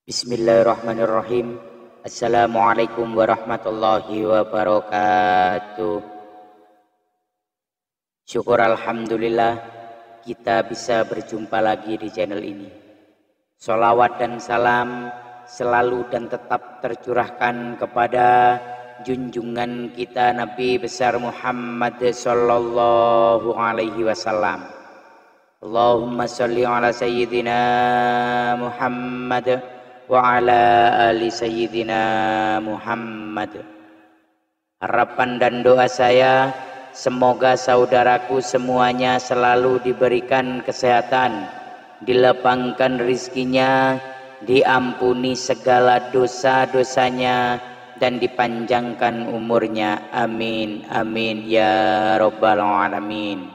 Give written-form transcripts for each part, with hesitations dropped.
Bismillahirrahmanirrahim. Assalamualaikum warahmatullahi wabarakatuh. Syukur alhamdulillah kita bisa berjumpa lagi di channel ini. Sholawat dan salam selalu dan tetap tercurahkan kepada junjungan kita Nabi besar Muhammad sallallahu alaihi wasallam. Allahumma sholli ala sayyidina Muhammad wa ala ali sayyidina Muhammad. Harapan dan doa saya, semoga saudaraku semuanya selalu diberikan kesehatan, dilapangkan rizkinya, diampuni segala dosa-dosanya, dan dipanjangkan umurnya. Amin, amin, ya rabbal alamin.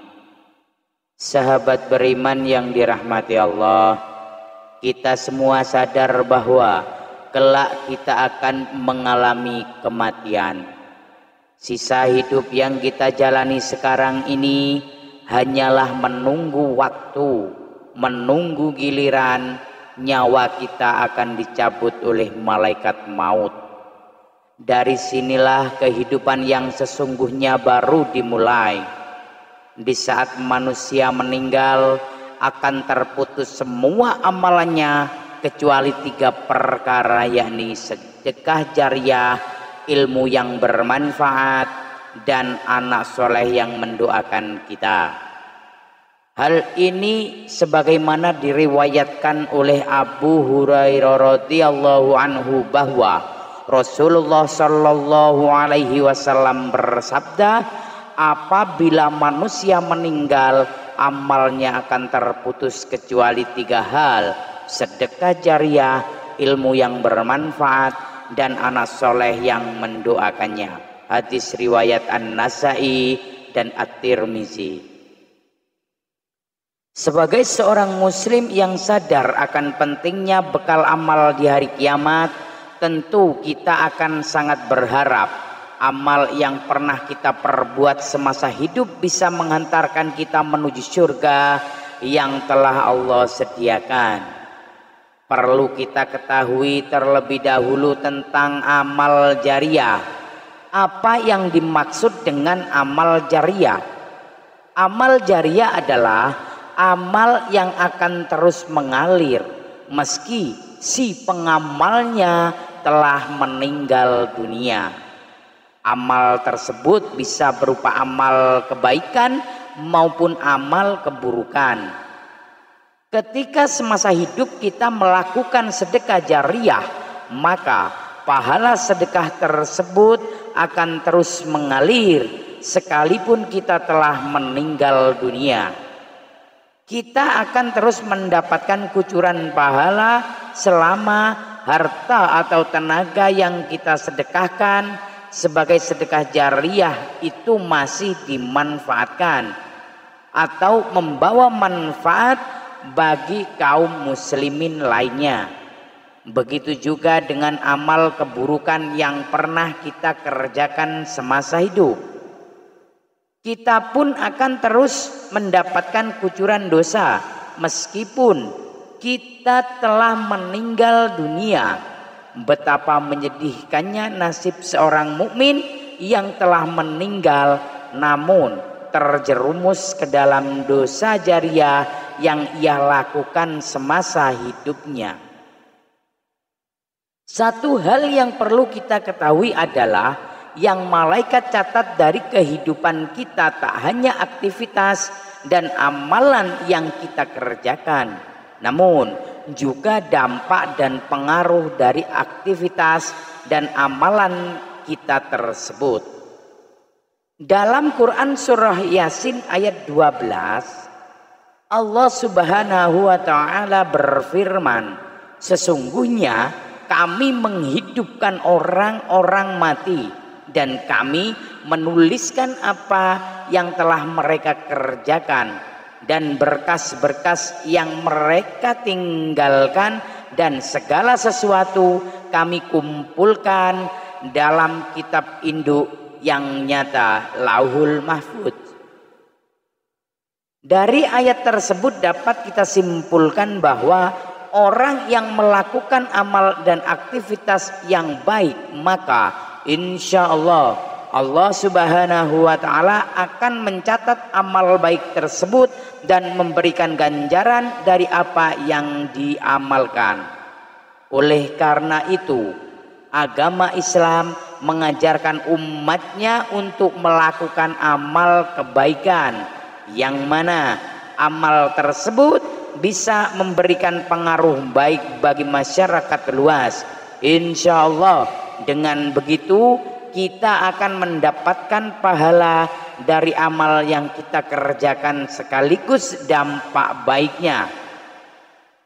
Sahabat beriman yang dirahmati Allah, kita semua sadar bahwa kelak kita akan mengalami kematian. Sisa hidup yang kita jalani sekarang ini hanyalah menunggu waktu, menunggu giliran nyawa kita akan dicabut oleh malaikat maut. Dari sinilah kehidupan yang sesungguhnya baru dimulai. Di saat manusia meninggal, akan terputus semua amalannya kecuali 3 perkara, yakni sedekah jariah, ilmu yang bermanfaat, dan anak soleh yang mendoakan kita. Hal ini sebagaimana diriwayatkan oleh Abu Hurairah radhiyallahu anhu bahwa Rasulullah sallallahu alaihi wasallam bersabda, apabila manusia meninggal, amalnya akan terputus kecuali 3 hal: sedekah jariah, ilmu yang bermanfaat, dan anak soleh yang mendoakannya. Hadis riwayat An-Nasa'i dan At-Tirmizi. Sebagai seorang muslim yang sadar akan pentingnya bekal amal di hari kiamat, tentu kita akan sangat berharap amal yang pernah kita perbuat semasa hidup bisa menghantarkan kita menuju surga yang telah Allah sediakan. Perlu kita ketahui terlebih dahulu tentang amal jariah. Apa yang dimaksud dengan amal jariah? Amal jariah adalah amal yang akan terus mengalir meski si pengamalnya telah meninggal dunia. Amal tersebut bisa berupa amal kebaikan maupun amal keburukan. Ketika semasa hidup kita melakukan sedekah jariah, maka pahala sedekah tersebut akan terus mengalir sekalipun kita telah meninggal dunia. Kita akan terus mendapatkan kucuran pahala selama harta atau tenaga yang kita sedekahkan sebagai sedekah jariah itu masih dimanfaatkan atau membawa manfaat bagi kaum muslimin lainnya. Begitu juga dengan amal keburukan yang pernah kita kerjakan semasa hidup. Kita pun akan terus mendapatkan kucuran dosa meskipun kita telah meninggal dunia. Betapa menyedihkannya nasib seorang mukmin yang telah meninggal namun terjerumus ke dalam dosa jariah yang ia lakukan semasa hidupnya. Satu hal yang perlu kita ketahui adalah yang malaikat catat dari kehidupan kita tak hanya aktivitas dan amalan yang kita kerjakan, namun juga dampak dan pengaruh dari aktivitas dan amalan kita tersebut. Dalam Quran surah Yasin ayat 12, Allah subhanahu wa ta'ala berfirman, sesungguhnya kami menghidupkan orang-orang mati dan kami menuliskan apa yang telah mereka kerjakan, dan berkas-berkas yang mereka tinggalkan dan segala sesuatu kami kumpulkan dalam kitab induk yang nyata, Lauhul Mahfuz. Dari ayat tersebut dapat kita simpulkan bahwa orang yang melakukan amal dan aktivitas yang baik, maka insya Allah Allah Subhanahu wa Ta'ala akan mencatat amal baik tersebut dan memberikan ganjaran dari apa yang diamalkan. Oleh karena itu, agama Islam mengajarkan umatnya untuk melakukan amal kebaikan, yang mana amal tersebut bisa memberikan pengaruh baik bagi masyarakat luas. Insya Allah dengan begitu kita akan mendapatkan pahala dari amal yang kita kerjakan sekaligus dampak baiknya.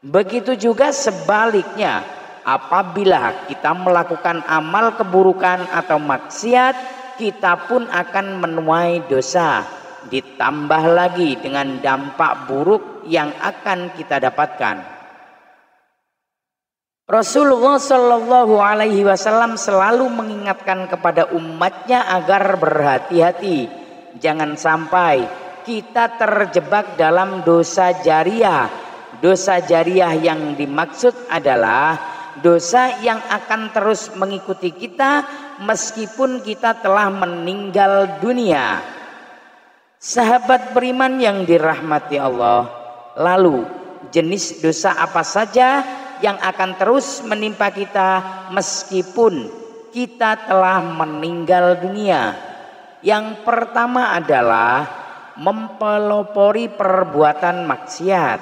Begitu juga sebaliknya, apabila kita melakukan amal keburukan atau maksiat, kita pun akan menuai dosa, ditambah lagi dengan dampak buruk yang akan kita dapatkan. Rasulullah Shallallahu Alaihi Wasallam selalu mengingatkan kepada umatnya agar berhati-hati, jangan sampai kita terjebak dalam dosa jariah. Dosa jariah yang dimaksud adalah dosa yang akan terus mengikuti kita meskipun kita telah meninggal dunia. Sahabat beriman yang dirahmati Allah, lalu jenis dosa apa saja yang akan terus menimpa kita meskipun kita telah meninggal dunia? Yang pertama adalah mempelopori perbuatan maksiat.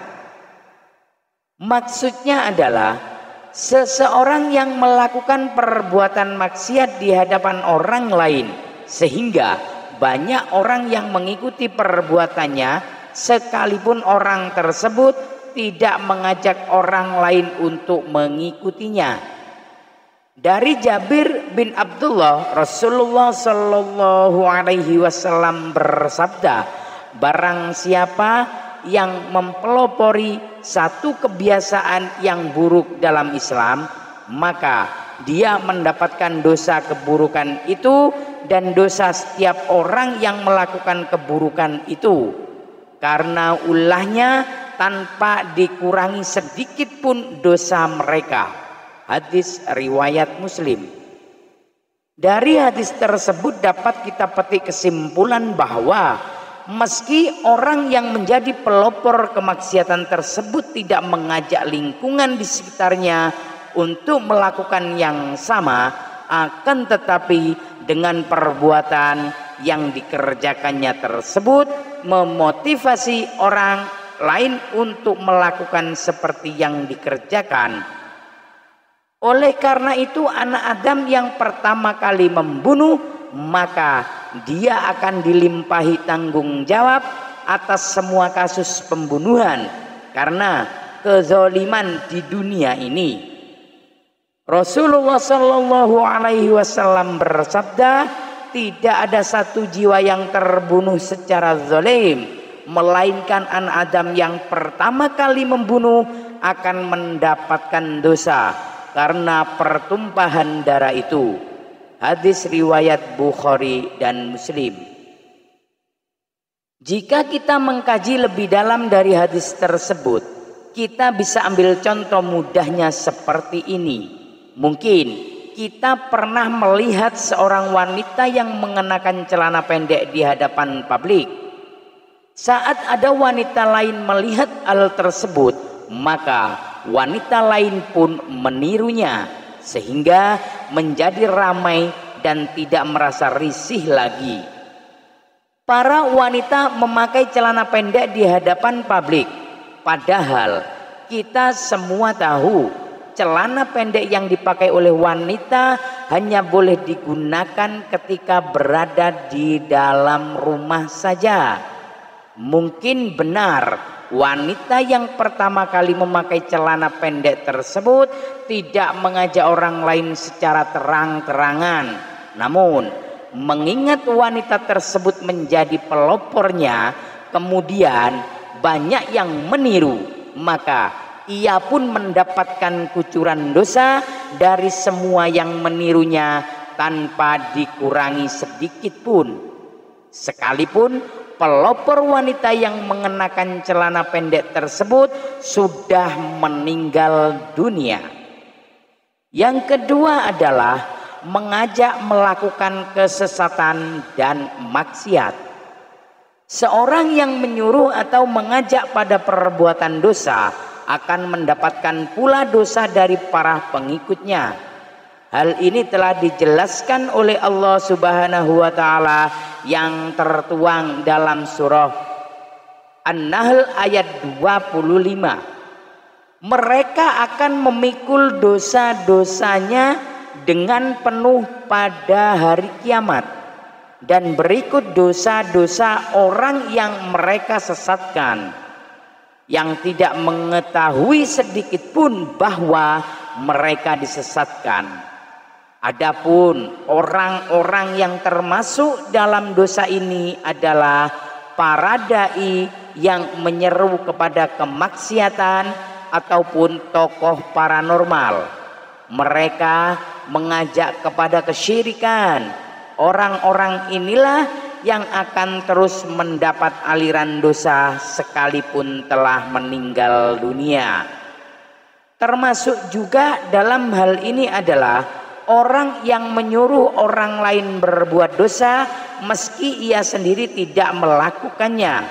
Maksudnya adalah seseorang yang melakukan perbuatan maksiat di hadapan orang lain sehingga banyak orang yang mengikuti perbuatannya, sekalipun orang tersebut tidak mengajak orang lain untuk mengikutinya. Dari Jabir bin Abdullah, Rasulullah Shallallahu Alaihi Wasallam bersabda, barang siapa yang mempelopori satu kebiasaan yang buruk dalam Islam, maka dia mendapatkan dosa keburukan itu dan dosa setiap orang yang melakukan keburukan itu, karena ulahnya tanpa dikurangi sedikit pun dosa mereka. Hadis riwayat Muslim. Dari hadis tersebut dapat kita petik kesimpulan bahwa meski orang yang menjadi pelopor kemaksiatan tersebut tidak mengajak lingkungan di sekitarnya untuk melakukan yang sama, akan tetapi dengan perbuatan yang dikerjakannya tersebut memotivasi orang lain untuk melakukan seperti yang dikerjakan. Oleh karena itu, anak Adam yang pertama kali membunuh, maka dia akan dilimpahi tanggung jawab atas semua kasus pembunuhan karena kezaliman di dunia ini. Rasulullah Shallallahu Alaihi Wasallam bersabda, tidak ada satu jiwa yang terbunuh secara zalim, melainkan anak Adam yang pertama kali membunuh akan mendapatkan dosa karena pertumpahan darah itu. Hadis riwayat Bukhari dan Muslim. Jika kita mengkaji lebih dalam dari hadis tersebut, kita bisa ambil contoh mudahnya seperti ini. Mungkin kita pernah melihat seorang wanita yang mengenakan celana pendek di hadapan publik. Saat ada wanita lain melihat hal tersebut, maka wanita lain pun menirunya sehingga menjadi ramai dan tidak merasa risih lagi. Para wanita memakai celana pendek di hadapan publik, padahal kita semua tahu celana pendek yang dipakai oleh wanita hanya boleh digunakan ketika berada di dalam rumah saja. Mungkin benar wanita yang pertama kali memakai celana pendek tersebut tidak mengajak orang lain secara terang-terangan. Namun mengingat wanita tersebut menjadi pelopornya, kemudian banyak yang meniru, maka ia pun mendapatkan kucuran dosa dari semua yang menirunya tanpa dikurangi sedikit pun. Sekalipun pelopor wanita yang mengenakan celana pendek tersebut sudah meninggal dunia. Yang kedua adalah mengajak melakukan kesesatan dan maksiat. Seorang yang menyuruh atau mengajak pada perbuatan dosa akan mendapatkan pula dosa dari para pengikutnya. Hal ini telah dijelaskan oleh Allah Subhanahu wa taala yang tertuang dalam surah An-Nahl ayat 25. Mereka akan memikul dosa-dosanya dengan penuh pada hari kiamat. Dan berikut dosa-dosa orang yang mereka sesatkan, yang tidak mengetahui sedikit pun bahwa mereka disesatkan. Adapun orang-orang yang termasuk dalam dosa ini adalah para dai yang menyeru kepada kemaksiatan ataupun tokoh paranormal. Mereka mengajak kepada kesyirikan. Orang-orang inilah yang akan terus mendapat aliran dosa sekalipun telah meninggal dunia. Termasuk juga dalam hal ini adalah orang yang menyuruh orang lain berbuat dosa meski ia sendiri tidak melakukannya.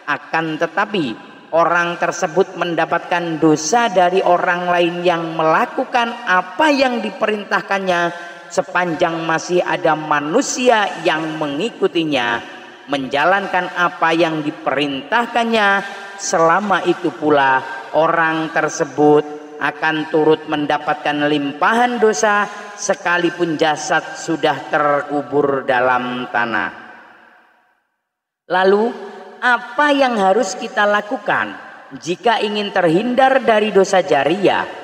Akan tetapi orang tersebut mendapatkan dosa dari orang lain yang melakukan apa yang diperintahkannya sepanjang masih ada manusia yang mengikutinya, menjalankan apa yang diperintahkannya. Selama itu pula orang tersebut akan turut mendapatkan limpahan dosa sekalipun jasad sudah terkubur dalam tanah. Lalu apa yang harus kita lakukan jika ingin terhindar dari dosa jariyah?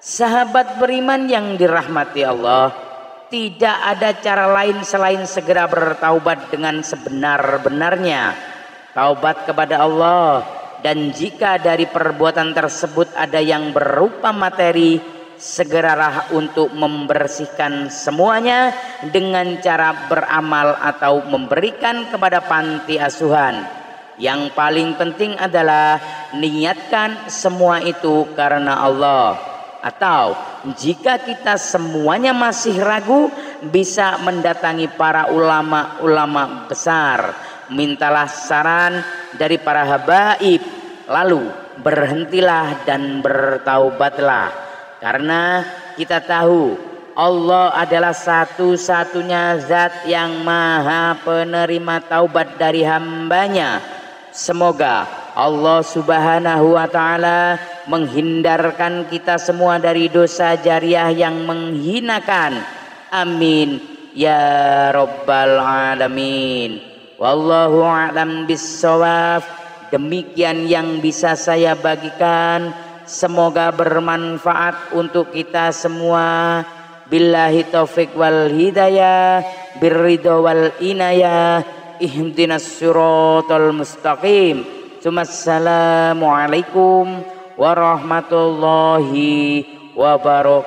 Sahabat beriman yang dirahmati Allah, tidak ada cara lain selain segera bertaubat dengan sebenar-benarnya. Taubat kepada Allah, dan jika dari perbuatan tersebut ada yang berupa materi, segeralah untuk membersihkan semuanya dengan cara beramal atau memberikan kepada panti asuhan. Yang paling penting adalah niatkan semua itu karena Allah. Atau jika kita semuanya masih ragu, bisa mendatangi para ulama-ulama besar. Mintalah saran dari para habaib. Lalu berhentilah dan bertaubatlah. Karena kita tahu Allah adalah satu-satunya zat yang maha penerima taubat dari hambanya. Semoga Allah Subhanahu wa ta'ala menghindarkan kita semua dari dosa jariah yang menghinakan. Amin ya rabbal alamin. Wallahu a'lam bissawab. Demikian yang bisa saya bagikan, semoga bermanfaat untuk kita semua. Billahi taufiq wal hidayah, birridha wal inayah, ihdinas siratal mustaqim. Assalamualaikum warahmatullahi wabarakatuh.